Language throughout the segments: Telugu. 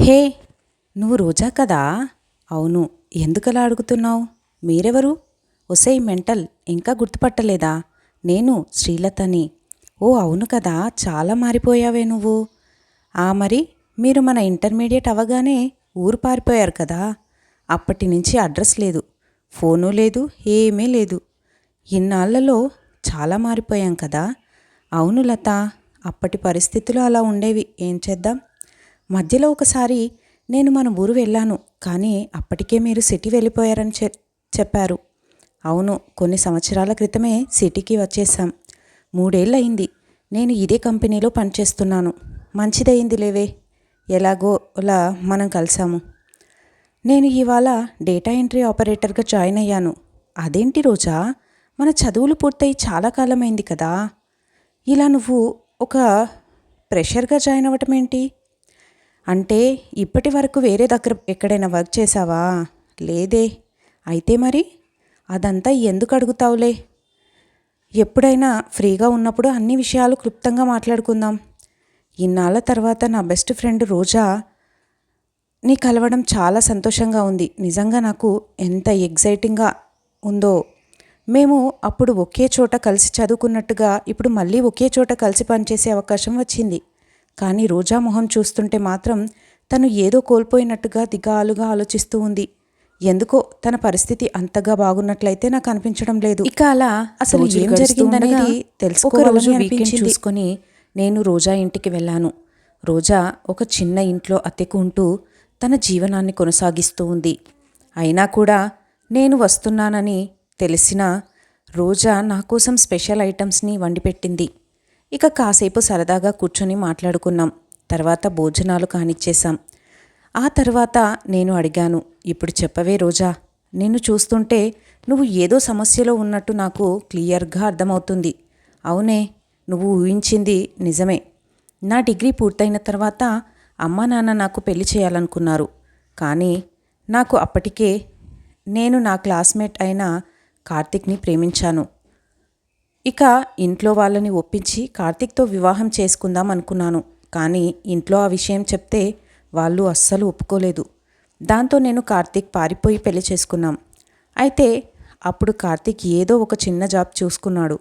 హే, నువ్వు రోజా కదా? అవును. ఎందుకలా అడుగుతున్నావు? మీరెవరు? ఒసేయ్ మెంటల్, ఇంకా గుర్తుపట్టలేదా? నేను శ్రీలతని. ఓ అవును కదా, చాలా మారిపోయావే నువ్వు. మరి మీరు మన ఇంటర్మీడియట్ అవ్వగానే ఊరు పారిపోయారు కదా. అప్పటి నుంచి అడ్రస్ లేదు, ఫోను లేదు, ఏమీ లేదు. ఇన్నాళ్లలో చాలా మారిపోయాం కదా. అవును లత, అప్పటి పరిస్థితులు అలా ఉండేవి, ఏం చేద్దాం. మధ్యలో ఒకసారి నేను మన ఊరు వెళ్ళాను, కానీ అప్పటికే మీరు సిటీ వెళ్ళిపోయారని చెప్పారు. అవును, కొన్ని సంవత్సరాల క్రితమే సిటీకి వచ్చేసాం. 3 ఏళ్ళయింది. నేను ఇదే కంపెనీలో పనిచేస్తున్నాను. మంచిదయింది లేవే, ఎలాగో అలా మనం కలిసాము. నేను ఇవాళ డేటా ఎంట్రీ ఆపరేటర్గా జాయిన్ అయ్యాను. అదేంటి రోజా, మన చదువులు పూర్తయి చాలా కాలమైంది కదా. ఇలా నువ్వు ఒక ప్రెషర్గా జాయిన్ అవ్వటం ఏంటి? అంటే ఇప్పటి వరకు వేరే దగ్గర ఎక్కడైనా వర్క్ చేసావా? లేదే. అయితే మరి అదంతా ఎందుకు అడుగుతావులే. ఎప్పుడైనా ఫ్రీగా ఉన్నప్పుడు అన్ని విషయాలు క్లుప్తంగా మాట్లాడుకుందాం. ఇన్నాళ్ళ తర్వాత నా బెస్ట్ ఫ్రెండ్ రోజా నీ కలవడం చాలా సంతోషంగా ఉంది. నిజంగా నాకు ఎంత ఎగ్జైటింగ్గా ఉందో. మేము అప్పుడు ఒకే చోట కలిసి చదువుకున్నట్టుగా ఇప్పుడు మళ్ళీ ఒకే చోట కలిసి పనిచేసే అవకాశం వచ్చింది. కానీ రోజా మొహం చూస్తుంటే మాత్రం తను ఏదో కోల్పోయినట్టుగా దిగాలుగా ఆలోచిస్తూ ఉంది. ఎందుకో తన పరిస్థితి అంతగా బాగున్నట్లయితే నాకు అనిపించడం లేదు. ఇక అలా అసలు ఏం జరిగిందనేది తెలుసుకోవాలని అనిపించింది. చూసుకొని నేను రోజా ఇంటికి వెళ్ళాను. రోజా ఒక చిన్న ఇంట్లో అద్దెకు ఉంటూ తన జీవనాన్ని కొనసాగిస్తూ ఉంది. అయినా కూడా నేను వస్తున్నానని తెలిసినా రోజా నా కోసం స్పెషల్ ఐటమ్స్ని వండిపెట్టింది. ఇక కాసేపు సరదాగా కూర్చొని మాట్లాడుకున్నాం. తర్వాత భోజనాలు కానిచ్చేశాం. ఆ తర్వాత నేను అడిగాను, ఇప్పుడు చెప్పవే రోజా, నిన్ను చూస్తుంటే నువ్వు ఏదో సమస్యలో ఉన్నట్టు నాకు క్లియర్గా అర్థమవుతుంది. అవునే, నువ్వు ఊహించింది నిజమే. నా డిగ్రీ పూర్తయిన తర్వాత అమ్మా నాన్న నాకు పెళ్లి చేయాలనుకున్నారు. కానీ నాకు అప్పటికే నేను నా క్లాస్మేట్ అయిన కార్తిక్ని ప్రేమించాను. ఇక ఇంట్లో వాళ్ళని ఒప్పించి కార్తిక్తో వివాహం చేసుకుందాం అనుకున్నాను. కానీ ఇంట్లో ఆ విషయం చెప్తే వాళ్ళు అస్సలు ఒప్పుకోలేదు. దాంతో నేను కార్తిక్ పారిపోయి పెళ్లి చేసుకున్నాం. అయితే అప్పుడు కార్తిక్ ఏదో ఒక చిన్న జాబ్ చూసుకున్నాడు.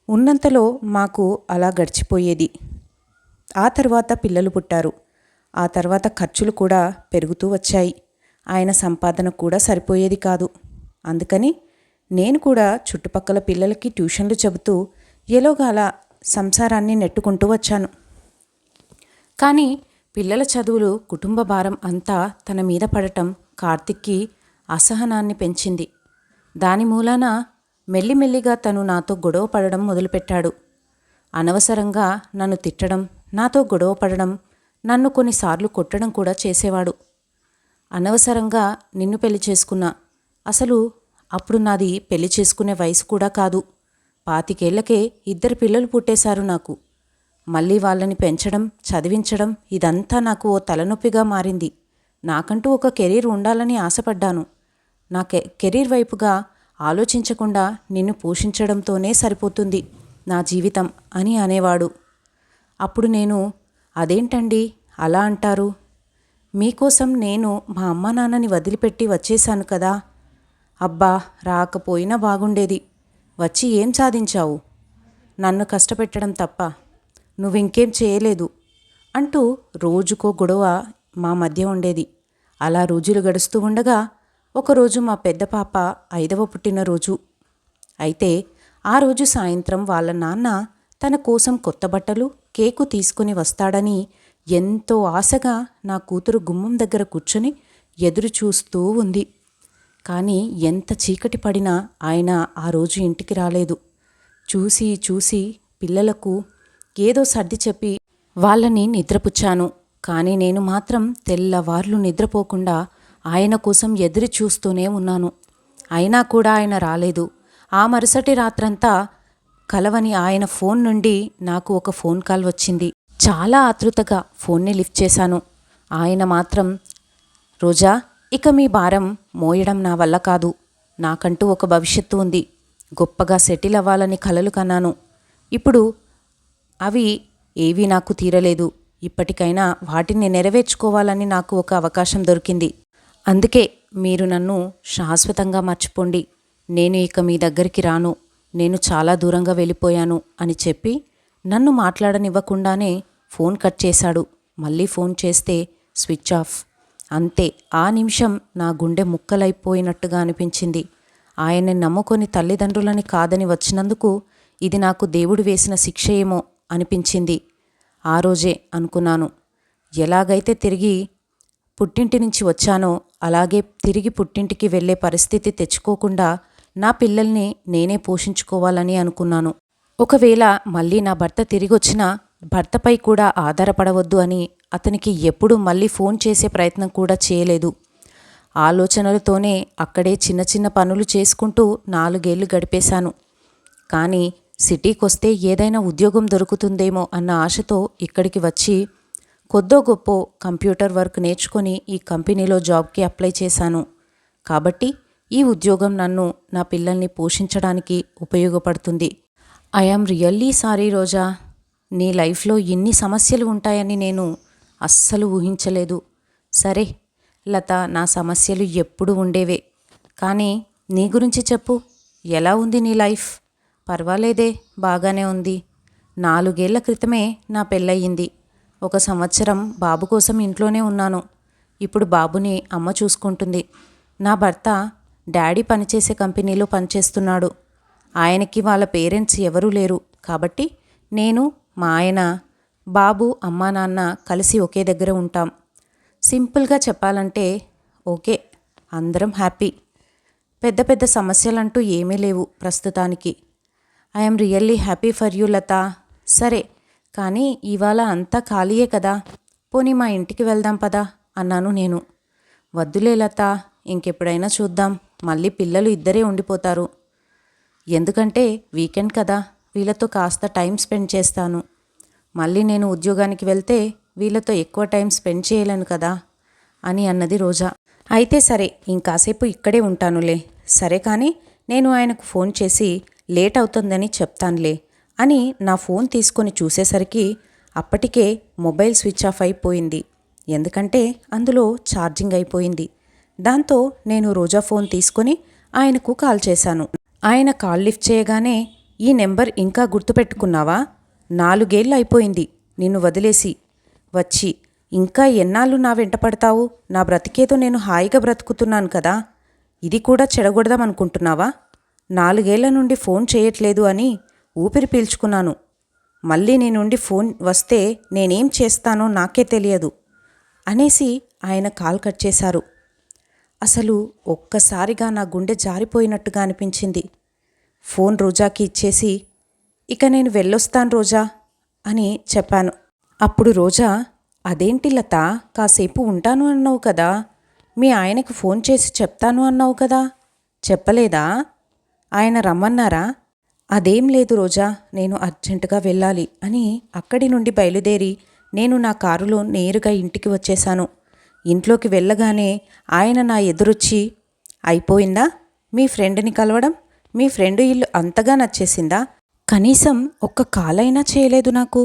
ఉన్నంతలో మాకు అలా గడిచిపోయేది. ఆ తర్వాత పిల్లలు పుట్టారు. ఆ తర్వాత ఖర్చులు కూడా పెరుగుతూ వచ్చాయి. ఆయన సంపాదన కూడా సరిపోయేది కాదు. అందుకని నేను కూడా చుట్టుపక్కల పిల్లలకి ట్యూషన్లు చెబుతూ ఎలాగోలా సంసారాన్ని నెట్టుకుంటూ వచ్చాను. కానీ పిల్లల చదువులు, కుటుంబ భారం అంతా తన మీద పడటం కార్తిక్కి అసహనాన్ని పెంచింది. దాని మూలాన మెల్లిమెల్లిగా తను నాతో గొడవ పడడం మొదలుపెట్టాడు. అనవసరంగా నన్ను తిట్టడం, నాతో గొడవ పడడం, నన్ను కొన్నిసార్లు కొట్టడం కూడా చేసేవాడు. అనవసరంగా నిన్ను పెళ్లి చేసుకున్నా. అసలు అప్పుడు నాది పెళ్లి చేసుకునే వయసు కూడా కాదు. 25 ఏళ్లకే 2 పిల్లలు పుట్టేశారు నాకు. మళ్ళీ వాళ్ళని పెంచడం, చదివించడం ఇదంతా నాకు ఓ తలనొప్పిగా మారింది. నాకంటూ ఒక కెరీర్ ఉండాలని ఆశపడ్డాను. నా కెరీర్ వైపుగా ఆలోచించకుండా నిన్ను పోషించడంతోనే సరిపోతుంది నా జీవితం అని అనేవాడు. అప్పుడు నేను, అదేంటండి అలా అంటారు? మీకోసం నేను మా అమ్మా నాన్నని వదిలిపెట్టి వచ్చేశాను కదా. అబ్బా, రాకపోయినా బాగుండేది. వచ్చి ఏం సాధించావు? నన్ను కష్టపెట్టడం తప్ప నువ్వింకేం చేయలేదు అంటూ రోజుకో గొడవ మా మధ్య ఉండేది. అలా రోజులు గడుస్తూ ఉండగా ఒకరోజు మా పెద్ద పాప 5వ పుట్టినరోజు. అయితే ఆ రోజు సాయంత్రం వాళ్ళ నాన్న తన కోసం కొత్త బట్టలు, కేకు తీసుకుని వస్తాడని ఎంతో ఆశగా నా కూతురు గుమ్మం దగ్గర కూర్చొని ఎదురు చూస్తూ ఉంది. కానీ ఎంత చీకటి పడినా ఆయన ఆ రోజు ఇంటికి రాలేదు. చూసి చూసి పిల్లలకు ఏదో సర్ది చెప్పి వాళ్ళని నిద్రపుచ్చాను. కానీ నేను మాత్రం తెల్లవార్లు నిద్రపోకుండా ఆయన కోసం ఎదురు చూస్తూనే ఉన్నాను. అయినా కూడా ఆయన రాలేదు. ఆ మరుసటి రాత్రంతా కలవని ఆయన ఫోన్ నుండి నాకు ఒక ఫోన్ కాల్ వచ్చింది. చాలా ఆతృతగా ఫోన్ని లిఫ్ట్ చేశాను. ఆయన మాత్రం, రోజా, ఇక మీ భారం మోయడం నా వల్ల కాదు. నాకంటూ ఒక భవిష్యత్తు ఉంది. గొప్పగా సెటిల్ అవ్వాలని కలలు కన్నాను. ఇప్పుడు అవి ఏవీ నాకు తీరలేదు. ఇప్పటికైనా వాటిని నెరవేర్చుకోవాలని నాకు ఒక అవకాశం దొరికింది. అందుకే మీరు నన్ను శాశ్వతంగా మర్చిపోండి. నేను ఇక మీ దగ్గరికి రాను. నేను చాలా దూరంగా వెళ్ళిపోయాను అని చెప్పి నన్ను మాట్లాడనివ్వకుండానే ఫోన్ కట్ చేశాడు. మళ్ళీ ఫోన్ చేస్తే స్విచ్ ఆఫ్. అంతే, ఆ నిమిషం నా గుండె ముక్కలైపోయినట్టుగా అనిపించింది. ఆయన్ని నమ్ముకొని తల్లిదండ్రులని కాదని వచ్చినందుకు ఇది నాకు దేవుడు వేసిన శిక్ష ఏమో అనిపించింది. ఆ రోజే అనుకున్నాను, ఎలాగైతే తిరిగి పుట్టింటి నుంచి వచ్చానో అలాగే తిరిగి పుట్టింటికి వెళ్ళే పరిస్థితి తెచ్చుకోకుండా నా పిల్లల్ని నేనే పోషించుకోవాలని అనుకున్నాను. ఒకవేళ మళ్ళీ నా భర్త తిరిగొచ్చినా భర్తపై కూడా ఆధారపడవద్దు అని అతనికి ఎప్పుడూ మళ్ళీ ఫోన్ చేసే ప్రయత్నం కూడా చేయలేదు. ఆలోచనలతోనే అక్కడే చిన్న చిన్న పనులు చేసుకుంటూ 4 ఏళ్లు గడిపేశాను. కానీ సిటీకొస్తే ఏదైనా ఉద్యోగం దొరుకుతుందేమో అన్న ఆశతో ఇక్కడికి వచ్చి కొద్దో గొప్పో కంప్యూటర్ వర్క్ నేర్చుకొని ఈ కంపెనీలో జాబ్కి అప్లై చేశాను. కాబట్టి ఈ ఉద్యోగం నన్ను, నా పిల్లల్ని పోషించడానికి ఉపయోగపడుతుంది. ఐ యామ్ రియల్లీ సారీ రోజా. నీ లైఫ్లో ఇన్ని సమస్యలు ఉంటాయని నేను అస్సలు ఊహించలేదు. సరే లత, నా సమస్యలు ఎప్పుడు ఉండేవే. కానీ నీ గురించి చెప్పు, ఎలా ఉంది నీ లైఫ్? పర్వాలేదే, బాగానే ఉంది. 4 ఏళ్ల క్రితమే నా పెళ్ళయింది. 1 సంవత్సరం బాబు కోసం ఇంట్లోనే ఉన్నాను. ఇప్పుడు బాబుని అమ్మ చూసుకుంటుంది. నా భర్త డాడీ పనిచేసే కంపెనీలో పనిచేస్తున్నాడు. ఆయనకి వాళ్ళ పేరెంట్స్ ఎవరూ లేరు. కాబట్టి నేను, మా ఆయన, బాబు, అమ్మా నాన్న కలిసి ఒకే దగ్గర ఉంటాం. సింపుల్గా చెప్పాలంటే ఓకే, అందరం హ్యాపీ. పెద్ద పెద్ద సమస్యలంటూ ఏమీ లేవు ప్రస్తుతానికి. I am really happy for you Latha. సరే, కానీ ఇవాళ అంతా ఖాళీయే కదా, పోనీ మా ఇంటికి వెళ్దాం పదా అన్నాను నేను. వద్దులే లత, ఇంకెప్పుడైనా చూద్దాం. మళ్ళీ పిల్లలు ఇద్దరే ఉండిపోతారు. ఎందుకంటే వీకెండ్ కదా, వీళ్ళతో కాస్త టైం స్పెండ్ చేస్తాను. మళ్ళీ నేను ఉద్యోగానికి వెళ్తే వీళ్ళతో ఎక్కువ టైం స్పెండ్ చేయలేను కదా అని అన్నది రోజా. అయితే సరే, ఇంకాసేపు ఇక్కడే ఉంటానులే. సరే, కానీ నేను ఆయనకు ఫోన్ చేసి లేట్ అవుతుందని చెప్తానులే అని నా ఫోన్ తీసుకొని చూసేసరికి అప్పటికే మొబైల్ స్విచ్ ఆఫ్ అయిపోయింది. ఎందుకంటే అందులో ఛార్జింగ్ అయిపోయింది. దాంతో నేను రోజా ఫోన్ తీసుకొని ఆయనకు కాల్ చేశాను. ఆయన కాల్ లిఫ్ట్ చేయగానే, ఈ నెంబర్ ఇంకా గుర్తుపెట్టుకున్నావా? 4 ఏళ్ళు అయిపోయింది నిన్ను వదిలేసి వచ్చి. ఇంకా ఎన్నాళ్ళు నా వెంట పడతావు? నా బ్రతికేదో నేను హాయిగా బ్రతుకుతున్నాను కదా, ఇది కూడా చెడగొడదామనుకుంటున్నావా? 4 ఏళ్ల నుండి ఫోన్ చేయట్లేదు అని ఊపిరి పీల్చుకున్నాను. మళ్ళీ నీ నుండి ఫోన్ వస్తే నేనేం చేస్తానో నాకే తెలియదు అనేసి ఆయన కాల్ కట్ చేశారు. అసలు ఒక్కసారిగా నా గుండె జారిపోయినట్టుగా అనిపించింది. ఫోన్ రోజాకి ఇచ్చేసి, ఇక నేను వెళ్ళొస్తాను రోజా అని చెప్పాను. అప్పుడు రోజా, అదేంటి లత, కాసేపు ఉంటాను అన్నావు కదా, మీ ఆయనకు ఫోన్ చేసి చెప్తాను అన్నావు కదా, చెప్పలేదా? ఆయన రమ్మన్నారా? అదేం లేదు రోజా, నేను అర్జెంటుగా వెళ్ళాలి అని అక్కడి నుండి బయలుదేరి నేను నా కారులో నేరుగా ఇంటికి వచ్చేశాను. ఇంట్లోకి వెళ్ళగానే ఆయన నా ఎదురొచ్చి, అయిపోయిందా మీ ఫ్రెండ్ని కలవడం? మీ ఫ్రెండ్ ఇల్లు అంతగా నచ్చేసిందా? కనీసం ఒక్క కాలైనా చేయలేదు నాకు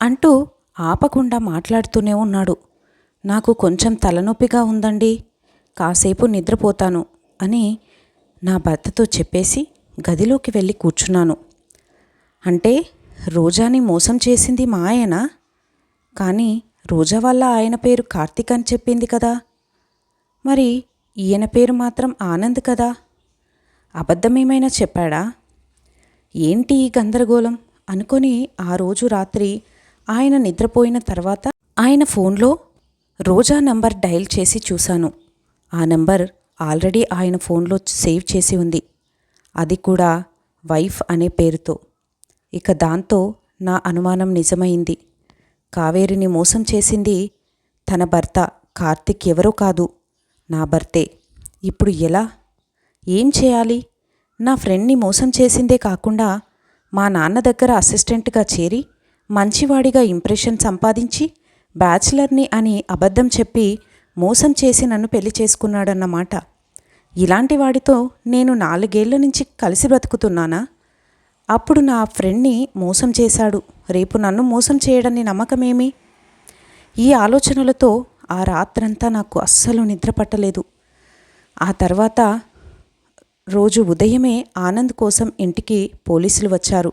అంటూ ఆపకుండా మాట్లాడుతూనే ఉన్నాడు. నాకు కొంచెం తలనొప్పిగా ఉందండి, కాసేపు నిద్రపోతాను అని నా భర్తతో చెప్పేసి గదిలోకి వెళ్ళి కూర్చున్నాను. అంటే రోజాని మోసం చేసింది మా ఆయన, కానీ రోజా వల్ల ఆయన పేరు కార్తీక్ అని చెప్పింది కదా, మరి ఈయన పేరు మాత్రం ఆనంద్ కదా. అబద్ధమేమైనా చెప్పాడా? ఏంటి ఈ గందరగోళం అనుకొని ఆ రోజు రాత్రి ఆయన నిద్రపోయిన తర్వాత ఆయన ఫోన్లో రోజా నంబర్ డయల్ చేసి చూశాను. ఆ నంబర్ ఆల్రెడీ ఆయన ఫోన్లో సేవ్ చేసి ఉంది, అది కూడా వైఫ్ అనే పేరుతో. ఇక దాంతో నా అనుమానం నిజమైంది. కావేరిని మోసం చేసింది తన భర్త కార్తీక్ ఎవరో కాదు, నా భర్తే. ఇప్పుడు ఎలా? ఏం చేయాలి? నా ఫ్రెండ్ని మోసం చేసిందే కాకుండా మా నాన్న దగ్గర అసిస్టెంట్గా చేరి మంచివాడిగా ఇంప్రెషన్ సంపాదించి బ్యాచిలర్ని అని అబద్ధం చెప్పి మోసం చేసి నన్ను పెళ్లి చేసుకున్నాడన్నమాట. ఇలాంటి వాడితో నేను 4 ఏళ్ల నుంచి కలిసి బ్రతుకుతున్నానా? అప్పుడు నా ఫ్రెండ్ని మోసం చేశాడు, రేపు నన్ను మోసం చేయడని నమ్మకమేమి? ఈ ఆలోచనలతో ఆ రాత్రంతా నాకు అస్సలు నిద్ర పట్టలేదు. ఆ తర్వాత రోజు ఉదయమే ఆనంద్ కోసం ఇంటికి పోలీసులు వచ్చారు.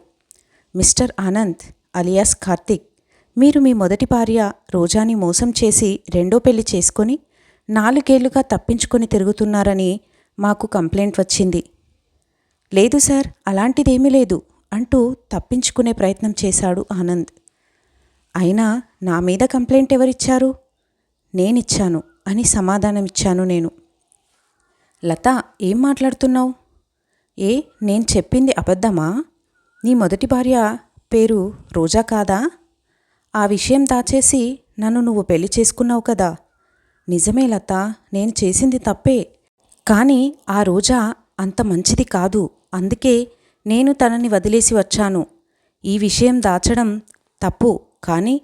మిస్టర్ ఆనంద్ అలియాస్ కార్తిక్, మీరు మీ మొదటి భార్య రోజాని మోసం చేసి రెండో పెళ్లి చేసుకొని 4 ఏళ్లుగా తప్పించుకొని తిరుగుతున్నారని మాకు కంప్లైంట్ వచ్చింది. లేదు సార్, అలాంటిదేమీ లేదు అంటూ తప్పించుకునే ప్రయత్నం చేశాడు ఆనంద్. అయినా నా మీద కంప్లైంట్ ఎవరిచ్చారు? నేనిచ్చాను అని సమాధానమిచ్చాను నేను. లత, ఏం మాట్లాడుతున్నావు? నేను చెప్పింది అబద్ధమా? నీ మొదటి భార్య పేరు రోజా కాదా? ఆ విషయం దాచేసి నన్ను నువ్వు పెళ్లి చేసుకున్నావు కదా. నిజమే లత, నేను చేసింది తప్పే. కానీ ఆ రోజా అంత మంచిది కాదు. అందుకే నేను తనని వదిలేసి వచ్చాను. ఈ విషయం దాచడం తప్పు. కానీ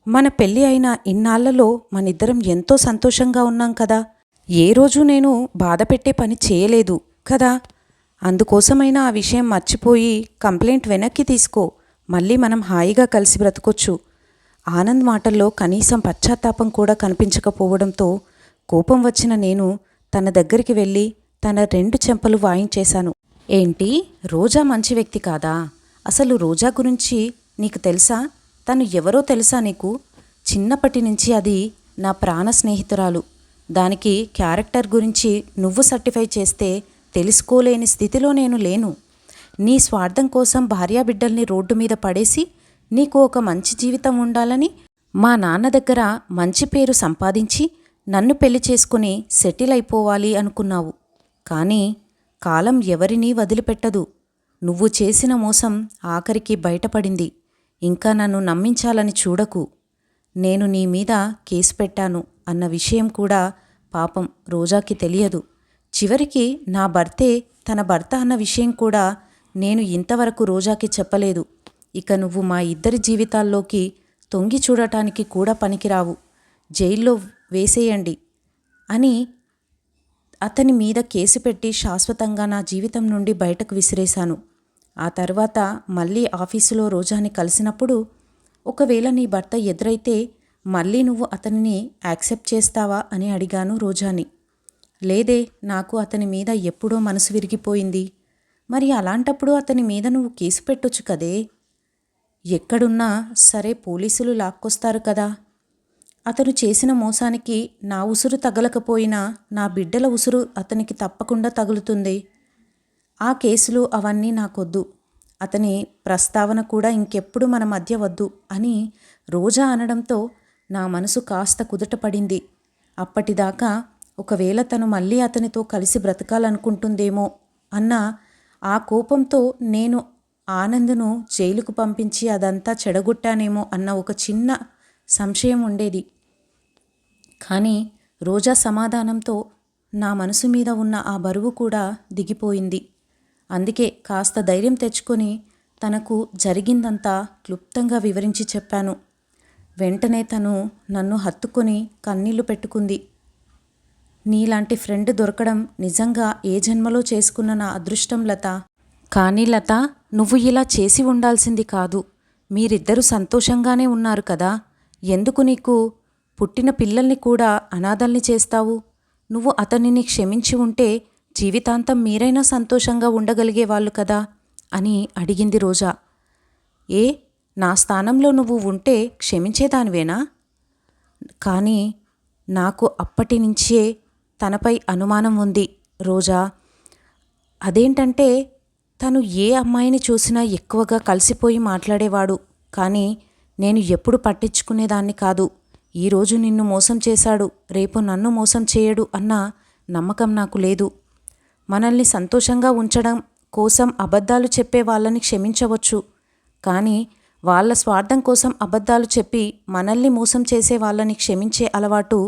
మన పెళ్ళి అయిన ఇన్నాళ్లలో మనిద్దరం ఎంతో సంతోషంగా ఉన్నాం కదా. ఏ రోజు నేను బాధ పెట్టే పని చేయలేదు కదా. అందుకోసమైనా ఆ విషయం మర్చిపోయి కంప్లైంట్ వెనక్కి తీసుకో. మళ్ళీ మనం హాయిగా కలిసి బ్రతకొచ్చు. ఆనంద్ మాటల్లో కనీసం పశ్చాత్తాపం కూడా కనిపించకపోవడంతో కోపం వచ్చిన నేను తన దగ్గరికి వెళ్ళి తన 2 చెంపలు వాయించేశాను. ఏంటి, రోజా మంచి వ్యక్తి కాదా? అసలు రోజా గురించి నీకు తెలుసా? తను ఎవరో తెలుసా నీకు? చిన్నప్పటి నుంచి అది నా ప్రాణ స్నేహితురాలు. దానికి క్యారెక్టర్ గురించి నువ్వు సర్టిఫై చేస్తే తెలుసుకోలేని స్థితిలో నేను లేను. నీ స్వార్థం కోసం భార్యాబిడ్డల్ని రోడ్డు మీద పడేసి నీకు ఒక మంచి జీవితం ఉండాలని మా నాన్న దగ్గర మంచి పేరు సంపాదించి నన్ను పెళ్లి చేసుకుని సెటిల్ అయిపోవాలి అనుకున్నావు. కానీ కాలం ఎవరినీ వదిలిపెట్టదు. నువ్వు చేసిన మోసం ఆఖరికి బయటపడింది. ఇంకా నన్ను నమ్మించాలని చూడకు. నేను నీ మీద కేసు పెట్టాను అన్న విషయం కూడా పాపం రోజాకి తెలియదు. చివరికి నా భర్తే తన భర్త అన్న విషయం కూడా నేను ఇంతవరకు రోజాకి చెప్పలేదు. ఇక నువ్వు మా ఇద్దరి జీవితాల్లోకి తొంగి చూడటానికి కూడా పనికిరావు. జైల్లో వేసేయండి అని అతని మీద కేసు పెట్టి శాశ్వతంగా నా జీవితం నుండి బయటకు విసిరేశాను. ఆ తర్వాత మళ్ళీ ఆఫీసులో రోజాని కలిసినప్పుడు, ఒకవేళ నీ భర్త ఎదురైతే మళ్ళీ నువ్వు అతనిని యాక్సెప్ట్ చేస్తావా అని అడిగాను రోజాని. లేదే, నాకు అతని మీద ఎప్పుడో మనసు విరిగిపోయింది. మరి అలాంటప్పుడు అతని మీద నువ్వు కేసు పెట్టొచ్చు కదే. ఎక్కడున్నా సరే పోలీసులు లాక్కొస్తారు కదా. అతను చేసిన మోసానికి నా ఉసురు తగలకపోయినా నా బిడ్డల ఉసురు అతనికి తప్పకుండా తగులుతుంది. ఆ కేసులు అవన్నీ నాకొద్దు. అతని ప్రస్తావన కూడా ఇంకెప్పుడు మన మధ్య వద్దు అని రోజా అనడంతో నా మనసు కాస్త కుదుటపడింది. అప్పటిదాకా ఒకవేళ తను మళ్ళీ అతనితో కలిసి బ్రతకాలనుకుంటుందేమో అన్న ఆ కోపంతో నేను ఆనంద్ను జైలుకు పంపించి అదంతా చెడగొట్టానేమో అన్న ఒక చిన్న సంశయం ఉండేది. కానీ రోజా సమాధానంతో నా మనసు మీద ఉన్న ఆ బరువు కూడా దిగిపోయింది. అందుకే కాస్త ధైర్యం తెచ్చుకొని తనకు జరిగిందంతా క్లుప్తంగా వివరించి చెప్పాను. వెంటనే తను నన్ను హత్తుకొని కన్నీళ్లు పెట్టుకుంది. నీలాంటి ఫ్రెండ్ దొరకడం నిజంగా ఏ జన్మలో చేసుకున్న నా అదృష్టం లత. కానీ లత, నువ్వు ఇలా చేసి ఉండాల్సింది కాదు. మీరిద్దరూ సంతోషంగానే ఉన్నారు కదా. ఎందుకు నీకు పుట్టిన పిల్లల్ని కూడా అనాథల్ని చేస్తావు? నువ్వు అతనిని క్షమించి ఉంటే జీవితాంతం మీరైనా సంతోషంగా ఉండగలిగేవాళ్ళు కదా అని అడిగింది రోజా. నా స్థానంలో నువ్వు ఉంటే క్షమించేదానివేనా? కానీ నాకు అప్పటి నుంచే తనపై అనుమానం ఉంది రోజా. అదేంటంటే తను ఏ అమ్మాయిని చూసినా ఎక్కువగా కలిసిపోయి మాట్లాడేవాడు. కానీ నేను ఎప్పుడు పట్టించుకునేదాన్ని కాదు. ఈరోజు నిన్ను మోసం చేశాడు, రేపు నన్ను మోసం చేయడు అన్న నమ్మకం నాకు లేదు. మనల్ని సంతోషంగా ఉంచడం కోసం అబద్ధాలు చెప్పే వాళ్ళని క్షమించవచ్చు. కానీ వాళ్ళ స్వార్థం కోసం అబద్ధాలు చెప్పి మనల్ని మోసం చేసే వాళ్ళని క్షమించే అలవాటు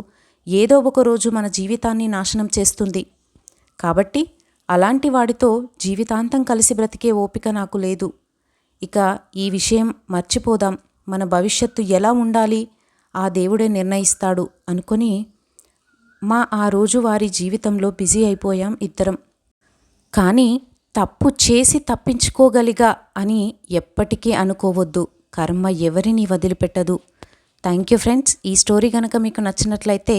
ఏదో ఒక రోజు మన జీవితాన్ని నాశనం చేస్తుంది. కాబట్టి అలాంటి వాడితో జీవితాంతం కలిసి బ్రతికే ఓపిక నాకు లేదు. ఇక ఈ విషయం మర్చిపోదాం. మన భవిష్యత్తు ఎలా ఉండాలి ఆ దేవుడే నిర్ణయిస్తాడు అనుకొని ఆ రోజు వారి జీవితంలో బిజీ అయిపోయాం ఇద్దరం. కానీ తప్పు చేసి తప్పించుకోగలిగా అని ఎప్పటికీ అనుకోవద్దు. కర్మ ఎవరిని వదిలిపెట్టదు. Thank you friends. ఈ స్టోరీ కనుక మీకు నచ్చినట్లయితే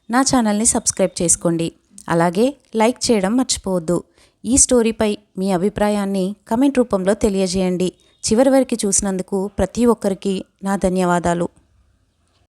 నా ఛానల్ని సబ్స్క్రైబ్ చేసుకోండి. అలాగే లైక్ చేయడం మర్చిపోవద్దు. ఈ స్టోరీపై మీ అభిప్రాయాన్ని కమెంట్ రూపంలో తెలియజేయండి. చివరి వరకు చూసినందుకు ప్రతి ఒక్కరికి నా ధన్యవాదాలు.